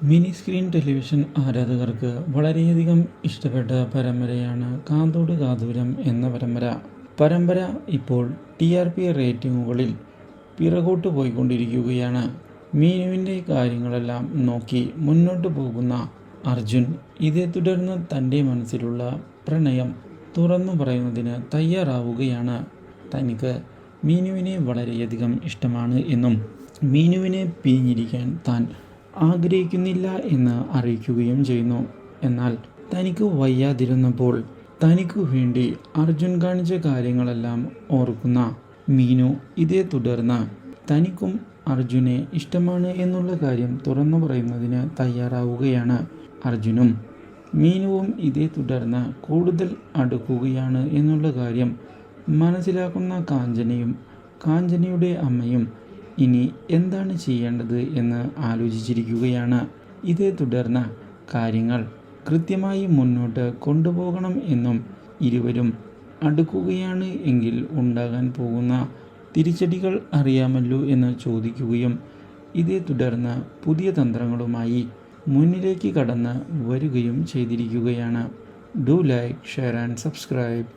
Mini screen television ആരാധകർക്ക് വളരെയധികം ഇഷ്ടപ്പെട്ട പരമ്പരയാണ് കാതോട് കാതൂരം എന്ന പരമ്പര ഇപ്പോൾ TRP റേറ്റിംഗുകളിൽ പിറകോട്ട് പോയിക്കൊണ്ടിരിക്കുകയാണ്. മീനുവിൻ്റെ കാര്യങ്ങളെല്ലാം നോക്കി മുന്നോട്ട് പോകുന്ന അർജുൻ ഇതേ തുടർന്ന് തൻ്റെ മനസ്സിലുള്ള പ്രണയം തുറന്നു പറയുന്നതിന് തയ്യാറാവുകയാണ്. തനിക്ക് മീനുവിനെ വളരെയധികം ഇഷ്ടമാണ് എന്നും മീനുവിനെ പിരിഞ്ഞിരിക്കാൻ താൻ ആഗ്രഹിക്കുന്നില്ല എന്ന് അറിയിക്കുകയും ചെയ്യുന്നു. എന്നാൽ തനിക്ക് വയ്യാതിരുന്നപ്പോൾ തനിക്കു വേണ്ടി അർജുൻ കാണിച്ച കാര്യങ്ങളെല്ലാം ഓർക്കുന്ന മീനു ഇതേ തുടർന്ന് തനിക്കും അർജുനെ ഇഷ്ടമാണ് എന്നുള്ള കാര്യം തുറന്നു പറയുന്നതിന് തയ്യാറാവുകയാണ്. അർജുനും മീനുവും ഇതേ തുടർന്ന് കൂടുതൽ അടുക്കുകയാണ് എന്നുള്ള കാര്യം മനസ്സിലാക്കുന്ന കാഞ്ചനയും കാഞ്ചനയുടെ അമ്മയും ഇനി എന്താണ് ചെയ്യേണ്ടത് എന്ന് ആലോചിച്ചിരിക്കുകയാണ്. ഇതേ തുടർന്ന് കാര്യങ്ങൾ കൃത്യമായി മുന്നോട്ട് കൊണ്ടുപോകണം എന്നും ഇരുവരും അടുക്കുകയാണ് എങ്കിൽ ഉണ്ടാകാൻ പോകുന്ന തിരിച്ചടികൾ അറിയാമല്ലോ എന്ന് ചോദിക്കുകയും ഇതേ തുടർന്ന് പുതിയ തന്ത്രങ്ങളുമായി മുന്നിലേക്ക് കടന്ന് വരികയും ചെയ്തിരിക്കുകയാണ്. Do like, share and subscribe.